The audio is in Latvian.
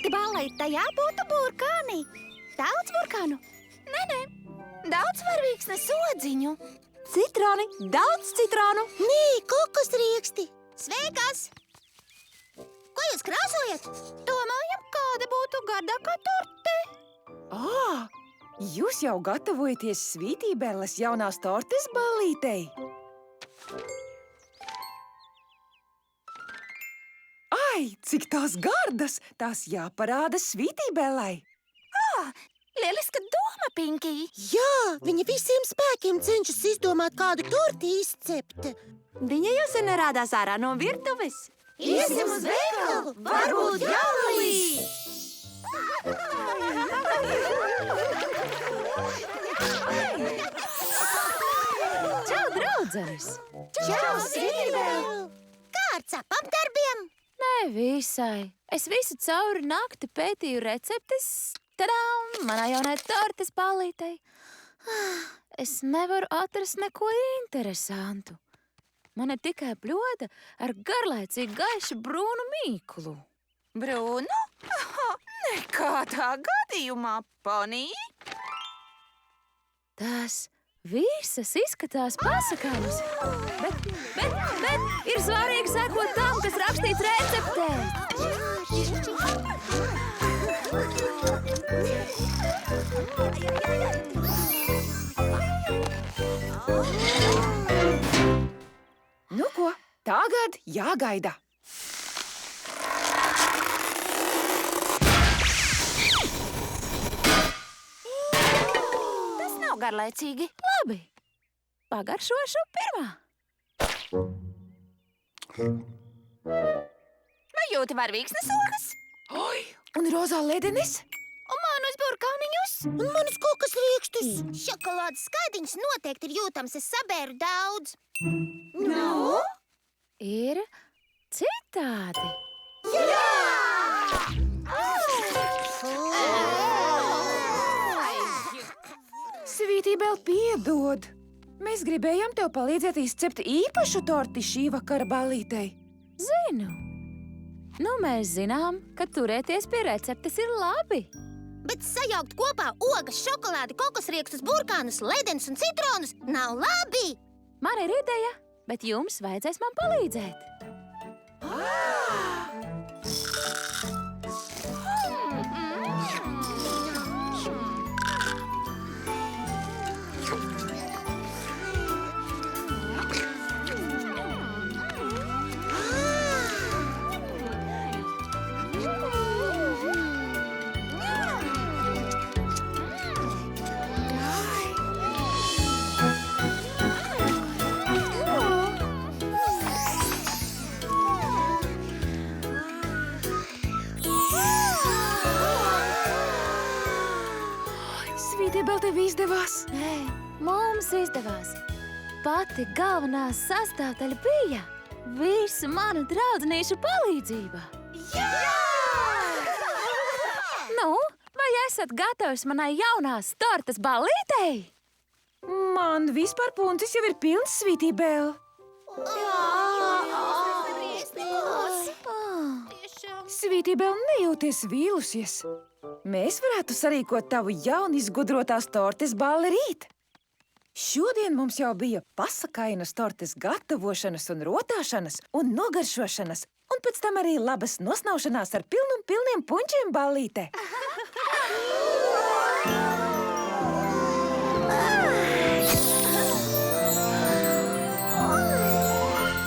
torti ballai, tajā būtu burkāni. Daudz burkānu? Nē, daudz varvīksnes odziņu. Citroni, daudz citronu. Nē, kokosrieksti. Sveikas! Ko jūs krāsojat? Domājam, kāda būtu gardākā torte. Jūs jau gatavojaties Svītībēles jaunās tortes ballītei? Ai, cik tās gardas! Tās jāparāda Svītībēlei. Lieliska doma, Pinky. Jā, viņa visiem spēkiem cenšas izdomāt, kādu torti izcept. Viņa jau sen nerādās ārā no virtuves. Iesim uz veikalu, varbūt jaunulī. Čau, draudzenes! Čau, Svītībēl! Kā ar cepapdarbiem? Ne visai. Es visu cauri nakti pētīju receptes. Tadām! Manā jaunai tortes ballītei. Es nevaru atrast neko interesantu. Man ir tikai bļoda ar garlaicīgu gaišu brūnu mīklu. Brūnu? Nekādā gadījumā, Ponī. Tās visas izskatās pasakāmas. Bet ir svarīgi sekot tam, kas rakstīts receptē. Nu ko, tagad jāgaida. Tas nav garlaicīgi. Labi, pagaršošu pirmā. Vai jūti varvīksnes ogas? Oi, un rozā ledenis? Un manus burkāniņus? Un manus kokosriekstus. Šokolādes skaidiņš noteikti ir jūtams, es sabēru daudz. Nu? Ir citādi. Svītībēl, piedod. Mēs gribējām tev palīdzēt izcept īpašu torti šī vakara ballītei. Zinu. Nu, mēs zinām, ka turēties pie receptes ir labi. Bet sajaukt kopā ogas, šokolādi, kokosriekstus, burkānus, ledenus un citronus nav labi. Man ir ideja, bet jums vajadzēs man palīdzēt. Svītībēl, tev izdevās. Nē, mums izdevās. Pati galvenā sastāvdaļa bija visu manu draudzenīšu palīdzība. Nu, vai esat gatavs manai jaunās tortes ballītei? Man vispār puncis jau ir pilns, Svītībēl. Svītībēl, nejūties vīlusies. Mēs varētu sarīkot tavu jaunu izgudrotās tortes balli rīt. Šodien mums jau bija pasakainas tortes gatavošanas un rotāšanas un nogaršošanas, un pēc tam arī labas nosnaušanās ar pilniem punčiem ballīte.